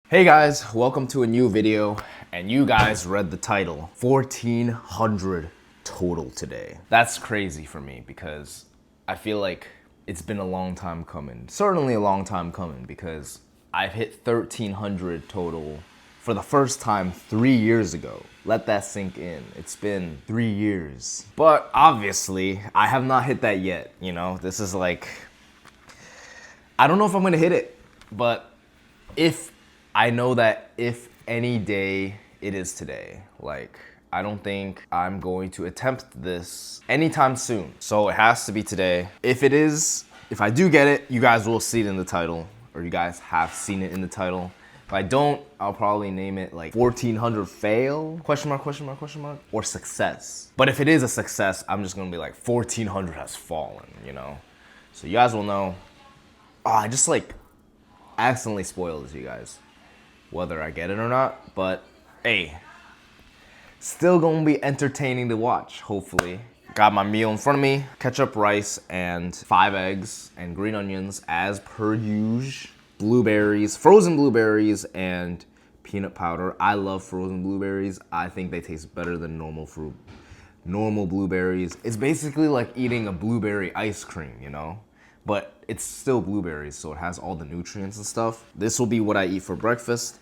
Hey guys, welcome to a new video, and you guys read the title, 1,400 total today. That's crazy for me because I feel like it's been a long time coming. Certainly a long time coming because I've hit 1,300 total for the first time 3 years ago. Let that sink in. It's been 3 years. But obviously, I have not hit that yet, you know? This is like, I don't know if I'm gonna hit it, but I know that if any day it is today. Like, I don't think I'm going to attempt this anytime soon. So it has to be today. If I do get it, you guys will see it in the title, or you guys have seen it in the title. If I don't, I'll probably name it like 1,400 fail, question mark, or success. But if it is a success, I'm just gonna be like 1,400 has fallen, you know? So you guys will know. Oh, I just like accidentally spoiled it to you guys, whether I get it or not, but hey, still gonna be entertaining to watch, hopefully. Got my meal in front of me, ketchup, rice, and 5 eggs and green onions as per usual. Blueberries, frozen blueberries, and peanut powder. I love frozen blueberries. I think they taste better than normal blueberries. It's basically like eating a blueberry ice cream, you know? But it's still blueberries, so it has all the nutrients and stuff. This will be what I eat for breakfast,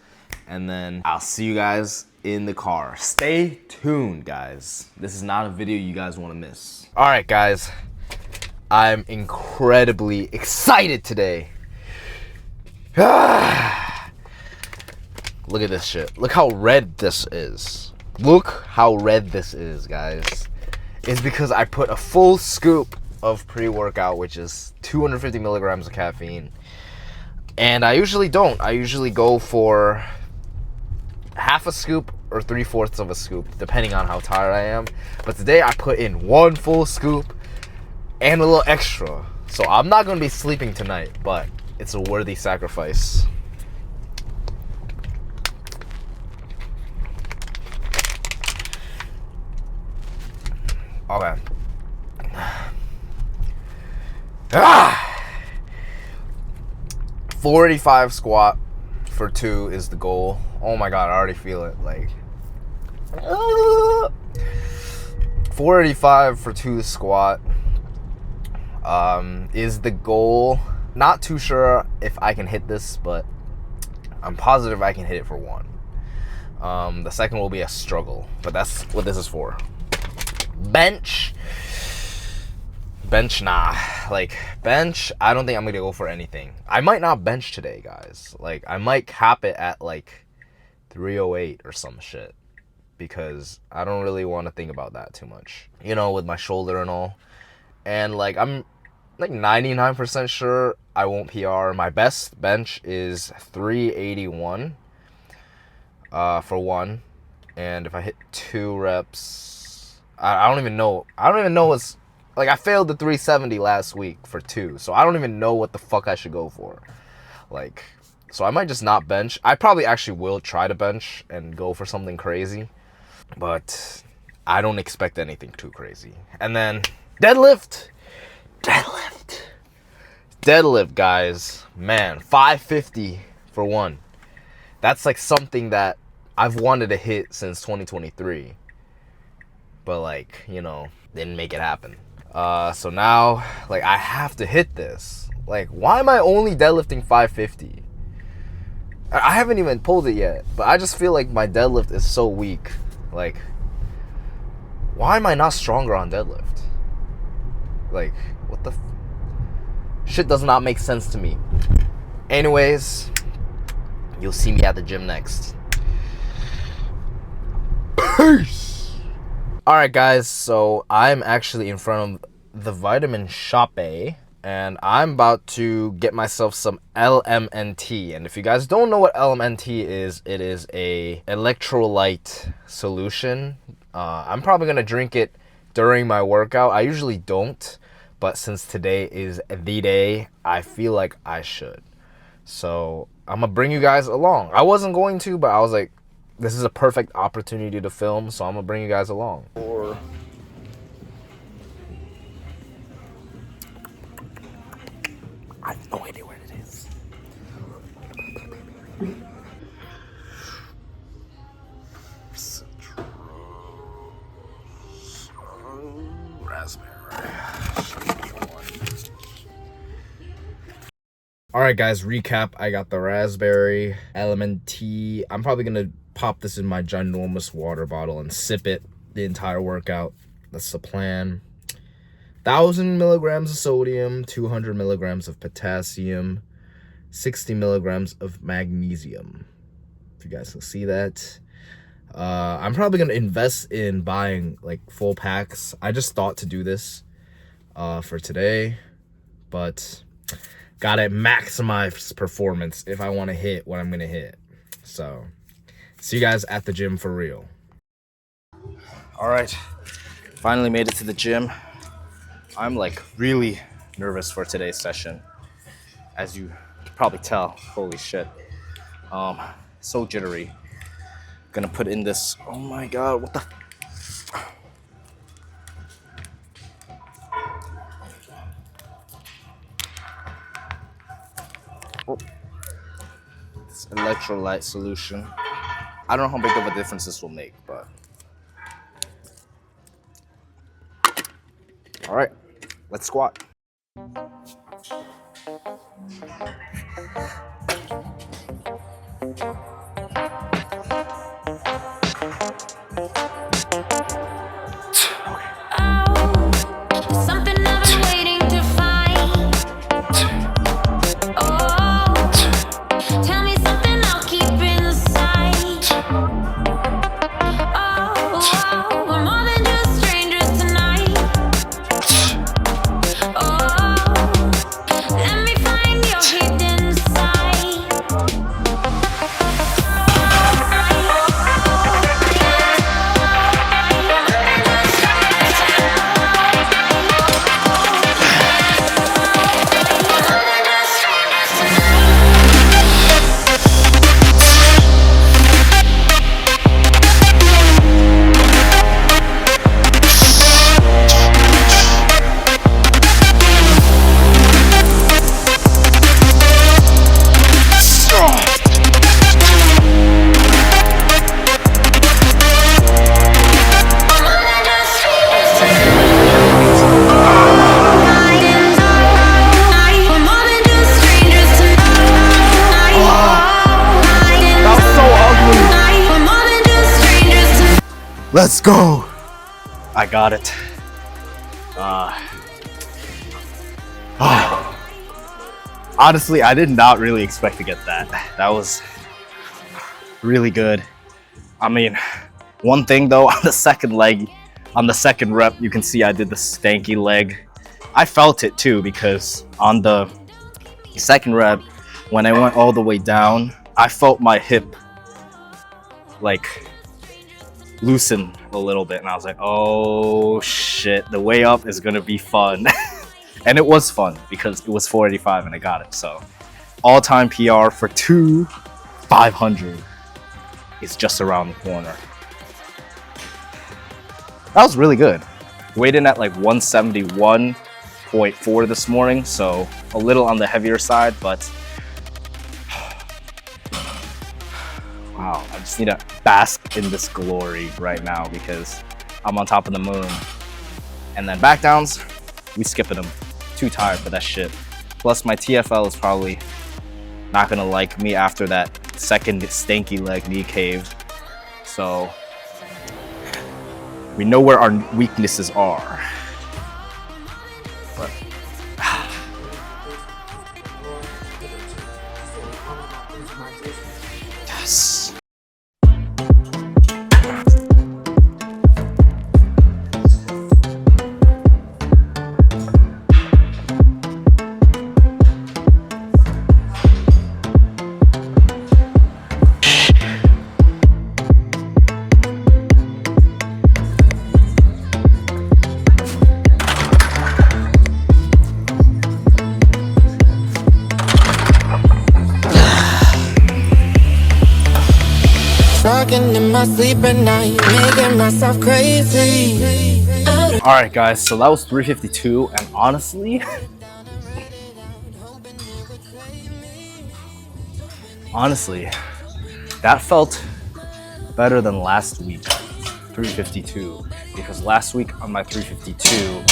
and then I'll see you guys in the car. Stay tuned, guys. This is not a video you guys want to miss. All right, guys. I'm incredibly excited today. Look at this shit. Look how red this is. Look how red this is, guys. It's because I put a full scoop of pre-workout, which is 250 milligrams of caffeine. And I usually don't. I usually go for half a scoop or 3/4 of a scoop, depending on how tired I am. But today I put in one full scoop and a little extra. So I'm not going to be sleeping tonight, but it's a worthy sacrifice. Okay. 485 squat for 2 is the goal. Oh my god, I already feel it. Like 485 for 2 squat is the goal. Not too sure if I can hit this, but I'm positive I can hit it for 1. The second will be a struggle, but that's what this is for. Bench, nah. Like, bench, I don't think I'm gonna go for anything. I might not bench today, guys. Like, I might cap it at like 308 or some shit, because I don't really want to think about that too much, you know, with my shoulder and all. And like, I'm like 99% sure I won't PR. My best bench is 381 for 1, and if I hit 2 reps, I don't even know what's, like, I failed the 370 last week for 2, so I don't even know what the fuck I should go for. Like, so I might just not bench. I probably actually will try to bench and go for something crazy, but I don't expect anything too crazy. And then deadlift, guys. Man, 550 for 1. That's like something that I've wanted to hit since 2023, but like, you know, didn't make it happen. So now, like, I have to hit this. Like, why am I only deadlifting 550? I haven't even pulled it yet, but I just feel like my deadlift is so weak. Like, why am I not stronger on deadlift? Like, what the shit does not make sense to me. Anyways, you'll see me at the gym next. Peace! Alright, guys, so I'm actually in front of the vitamin shop, and I'm about to get myself some LMNT. And if you guys don't know what LMNT is, it is a electrolyte solution. I'm probably gonna drink it during my workout. I usually don't, but since today is the day, I feel like I should. So I'm gonna bring you guys along. I wasn't going to, but I was like, this is a perfect opportunity to film, so I'm gonna bring you guys along. I have no idea where it is. All right, guys, recap. I got the raspberry LMNT. I'm probably gonna pop this in my ginormous water bottle and sip it the entire workout. That's the plan. 1,000 milligrams of sodium, 200 milligrams of potassium, 60 milligrams of magnesium. If you guys can see that. I'm probably gonna invest in buying like full packs. I just thought to do this for today, but gotta maximize performance if I want to hit what I'm gonna hit. So see you guys at the gym for real. All right, finally made it to the gym. I'm like really nervous for today's session, as you can probably tell. Holy shit, so jittery. Gonna put in this, oh my god, what the, oh. This electrolyte solution. I don't know how big of a difference this will make, but all right, let's squat. Let's go. I got it. Honestly, I did not really expect to get that. That was really good. I mean, one thing though, on the second leg, on the second rep, you can see I did the stanky leg. I felt it too, because on the second rep, when I went all the way down, I felt my hip like loosen a little bit, and I was like, oh shit, the way up is gonna be fun. And it was fun because it was 485 and I got it. So all-time PR for 2,500 is just around the corner. That was really good. Weighed in at like 171.4 this morning, so a little on the heavier side, but wow, I just need to bask in this glory right now because I'm on top of the moon. And then back downs, we skipping them. Too tired for that shit. Plus my TFL is probably not gonna like me after that second stanky leg knee cave. So we know where our weaknesses are. But, yes. Talking in my sleep at night, making myself crazy. All right, guys, so that was 352, and honestly, that felt better than last week, 352, because last week on my 352,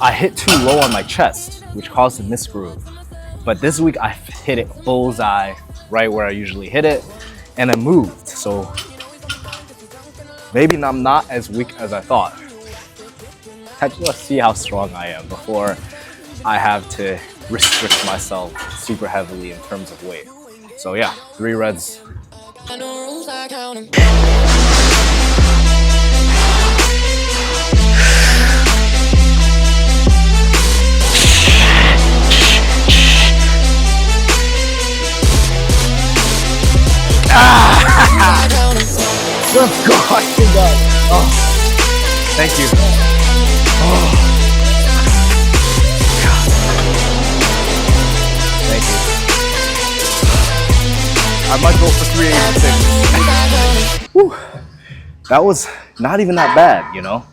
I hit too low on my chest, which caused a misgroove. But this week I hit it bullseye, right where I usually hit it, and it moved. So maybe I'm not as weak as I thought. Let's see how strong I am before I have to restrict myself super heavily in terms of weight. So yeah, 3 reds. Let's go! I did that. Oh, thank you. Oh. Thank you. I might go for 386. Whew. That was not even that bad, you know?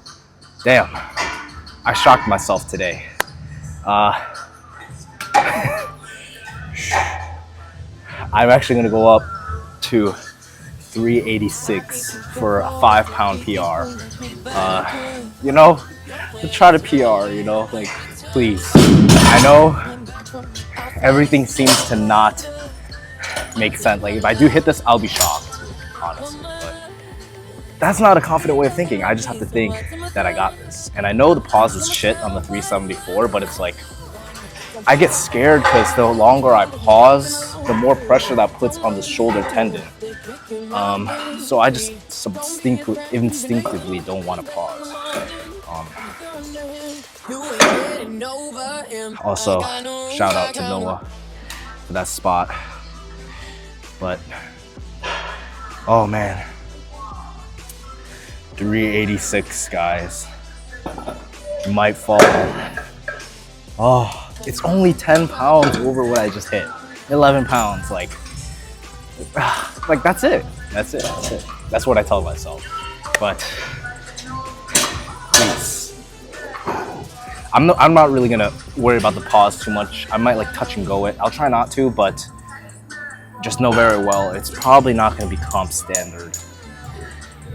Damn. I shocked myself today. I'm actually gonna go up to 386 for a 5-pound PR. You know, to try to PR, you know, like, please. I know everything seems to not make sense. Like, if I do hit this, I'll be shocked, honestly. But that's not a confident way of thinking. I just have to think that I got this. And I know the pause was shit on the 374, but it's like, I get scared because the longer I pause, the more pressure that puts on the shoulder tendon. So I just instinctively don't want to pause. Also, shout out to Noah for that spot. But, oh man, 386, guys. Might fall. Oh, it's only 10 pounds over what I just hit. 11 pounds, like that's it. That's it. That's it. That's what I tell myself. But please, I'm not really gonna worry about the pause too much. I might like touch and go it. I'll try not to, but just know very well it's probably not gonna be comp standard.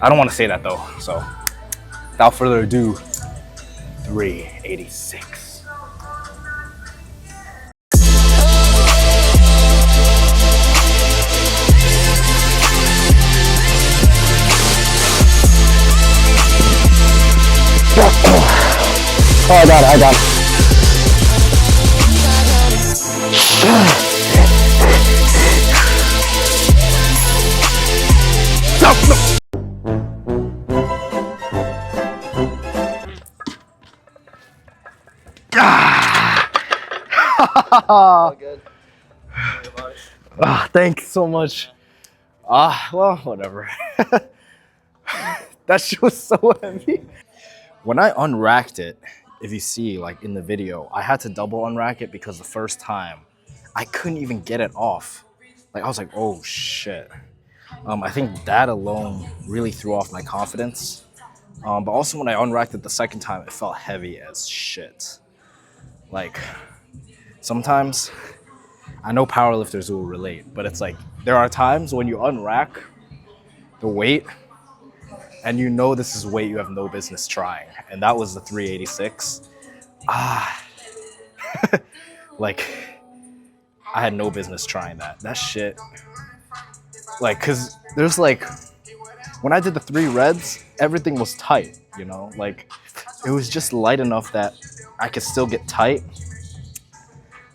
I don't want to say that though. So without further ado, 386. Oh, I got it, I got it. All good. Thanks so much. Well, whatever. That shit was so heavy. When I unracked it, if you see like in the video, I had to double unrack it because the first time I couldn't even get it off. Like I was like, oh shit. I think that alone really threw off my confidence. But also when I unracked it the second time, it felt heavy as shit. Like sometimes, I know powerlifters will relate, but it's like, there are times when you unrack the weight and you know this is weight you have no business trying. And that was the 386. Like, I had no business trying that. That shit, like, cause there's like, when I did the 3 reds, everything was tight, you know? Like, it was just light enough that I could still get tight.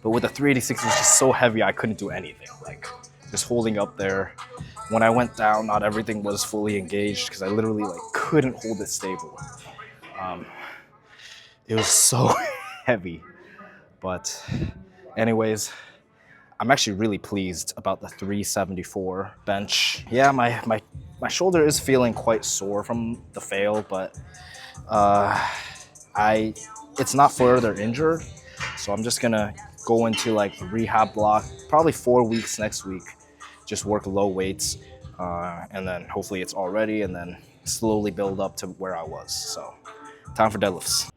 But with the 386, it was just so heavy, I couldn't do anything. Like, just holding up there. When I went down, not everything was fully engaged because I literally like couldn't hold it stable. It was so heavy. But anyways, I'm actually really pleased about the 374 bench. Yeah, my shoulder is feeling quite sore from the fail, but it's not further injured. So I'm just gonna go into like a rehab block, probably 4 weeks next week. Just work low weights, and then hopefully it's all ready, and then slowly build up to where I was. So, time for deadlifts.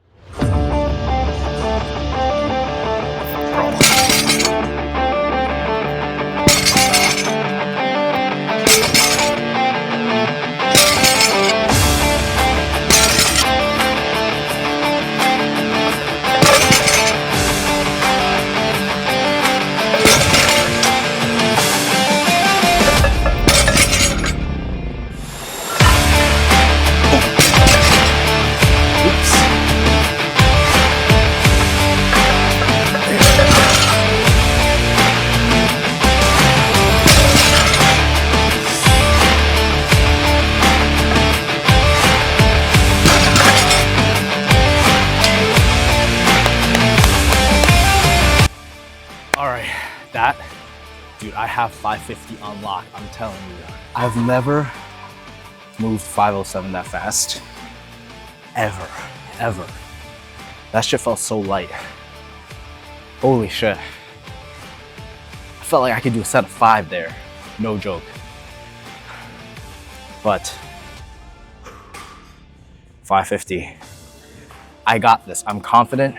that, dude, I have 550 on lock, I'm telling you. I've never moved 507 that fast. Ever. That shit felt so light. Holy shit. I felt like I could do a set of 5 there. No joke. But 550. I got this. I'm confident,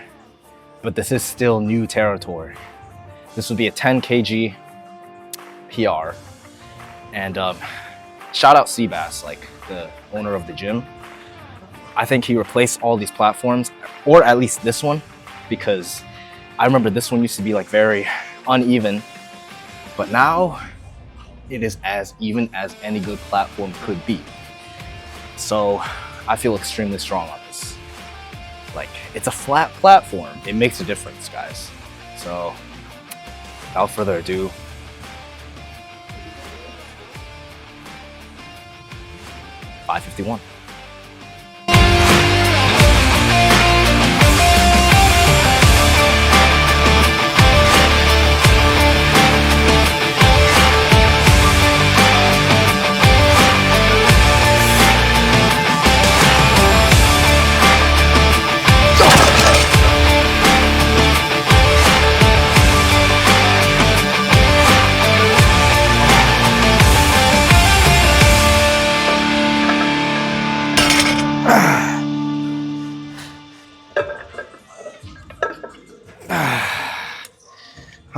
but this is still new territory. This would be a 10 kg PR. And shout out Seabass, like the owner of the gym. I think he replaced all these platforms, or at least this one, because I remember this one used to be like very uneven, but now it is as even as any good platform could be. So I feel extremely strong on this. Like, it's a flat platform. It makes a difference, guys. So without further ado, $551.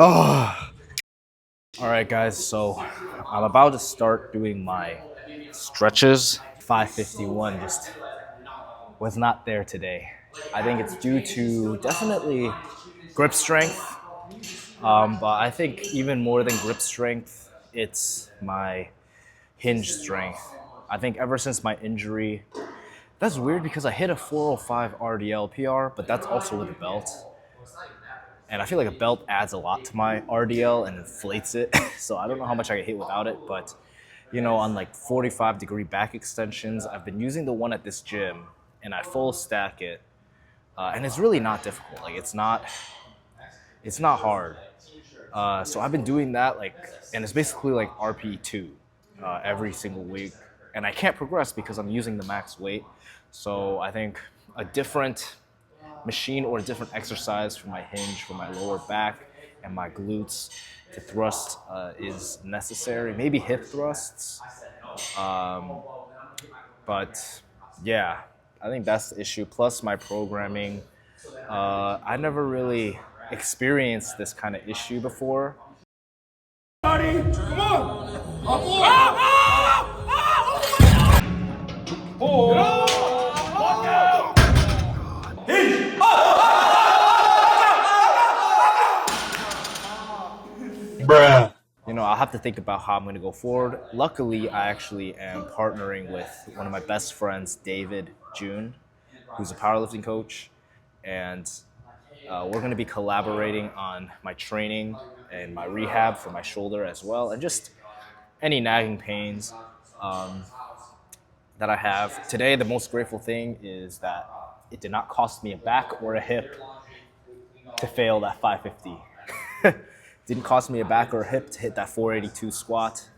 Oh. All right, guys, so I'm about to start doing my stretches. 551 just was not there today. I think it's due to definitely grip strength, but I think even more than grip strength, it's my hinge strength. I think ever since my injury, that's weird because I hit a 405 RDL PR, but that's also with a belt. And I feel like a belt adds a lot to my RDL and inflates it. So I don't know how much I can hit without it, but you know, on like 45-degree back extensions, I've been using the one at this gym and I full stack it. And it's really not difficult. Like it's not hard. So I've been doing that and it's basically like RP2 every single week. And I can't progress because I'm using the max weight. So I think a different machine or a different exercise for my hinge, for my lower back and my glutes to thrust is necessary. Maybe hip thrusts. But yeah, I think that's the issue. Plus my programming. I never really experienced this kind of issue before. Buddy, come on! Bruh. You know, I'll have to think about how I'm going to go forward. Luckily, I actually am partnering with one of my best friends, David June, who's a powerlifting coach. And we're going to be collaborating on my training and my rehab for my shoulder as well. And just any nagging pains that I have. Today, the most grateful thing is that it did not cost me a back or a hip to fail that 550. Didn't cost me a back or a hip to hit that 482 squat.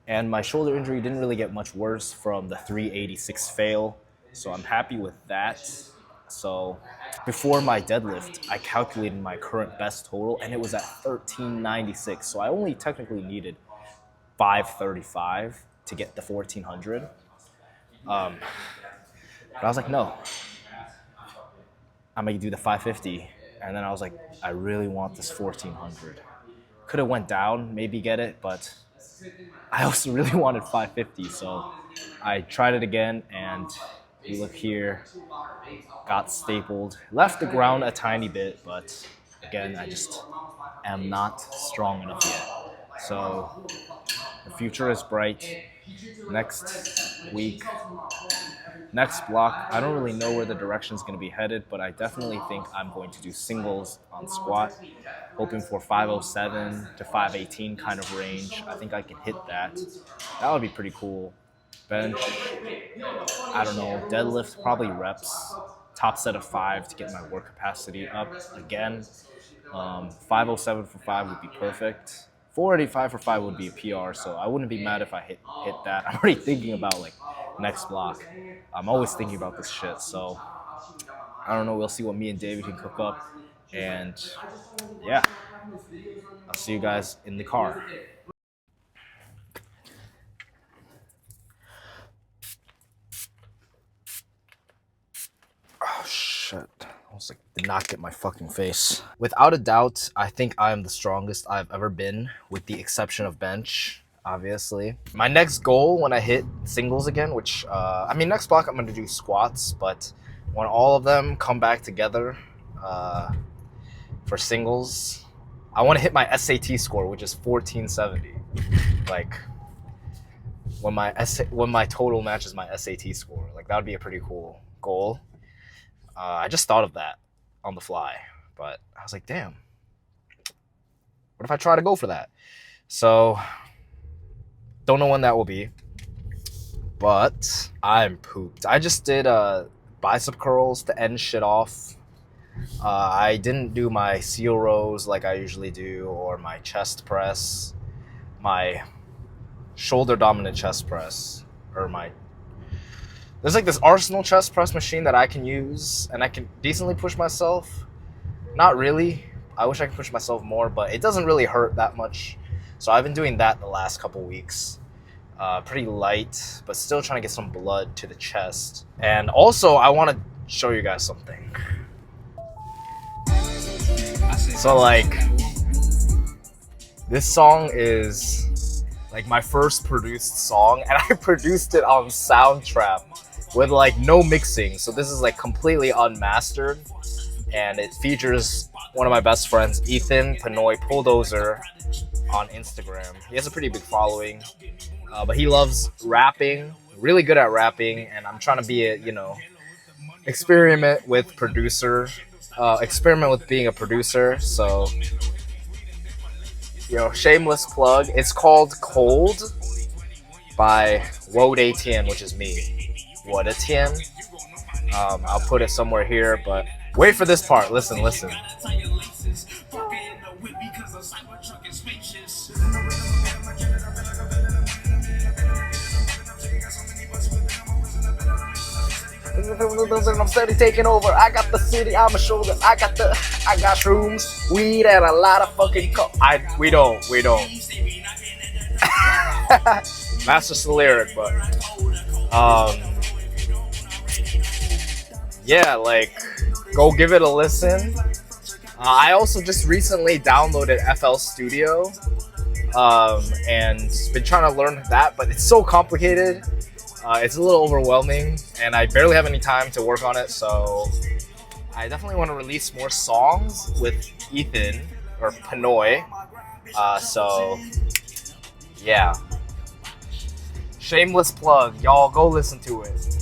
And my shoulder injury didn't really get much worse from the 386 fail. So I'm happy with that. So before my deadlift, I calculated my current best total and it was at 1396. So I only technically needed 535 to get the 1400. But I was like, no, I'm gonna do the 550. And then I was like, I really want this 1400. Could have went down, maybe get it, but I also really wanted 550. So I tried it again and you look here, got stapled, left the ground a tiny bit, but again, I just am not strong enough yet. So the future is bright. Next week, next block, I don't really know where the direction is going to be headed, but I definitely think I'm going to do singles on squat, hoping for 507 to 518 kind of range. I think I can hit that. That would be pretty cool. Bench, I don't know, deadlift, probably reps, top set of 5 to get my work capacity up again. 507 for 5 would be perfect. 485 for 5 would be a PR, so I wouldn't be mad if I hit that. I'm already thinking about like next block. I'm always thinking about this shit, so I don't know. We'll see what me and David can cook up, and yeah, I'll see you guys in the car. Oh shit. I was like, did not get my fucking face. Without a doubt, I think I am the strongest I've ever been, with the exception of bench, obviously. My next goal when I hit singles again, which, I mean, next block I'm gonna do squats, but when all of them come back together for singles, I wanna hit my SAT score, which is 1470. Like, when my total matches my SAT score, like that would be a pretty cool goal. I just thought of that on the fly, but I was like, damn, what if I try to go for that? So, don't know when that will be, but I'm pooped. I just did bicep curls to end shit off. I didn't do my seal rows like I usually do, or my chest press, my shoulder dominant chest press, or there's like this Arsenal chest press machine that I can use, and I can decently push myself. Not really. I wish I could push myself more, but it doesn't really hurt that much. So I've been doing that the last couple weeks. Pretty light, but still trying to get some blood to the chest. And also, I want to show you guys something. So like, this song is like my first produced song, and I produced it on Soundtrap with like no mixing. So this is like completely unmastered, and it features one of my best friends, Ethan Panoy Bulldozer, on Instagram. He has a pretty big following, but he loves rapping, really good at rapping, and I'm trying to be a, experiment with being a producer. So, shameless plug. It's called Cold by Woe Day Tien, which is me. What a Tien. I'll put it somewhere here, but wait for this part. Listen. I'm steady taking over. I got the city on my shoulder. I got shrooms, weed, and a lot of fucking we don't. That's just the lyric, but yeah, like, go give it a listen. I also just recently downloaded FL Studio, and been trying to learn that, but it's so complicated. It's a little overwhelming, and I barely have any time to work on it, so I definitely want to release more songs with Ethan, or Panoy. So, yeah. Shameless plug. Y'all go listen to it.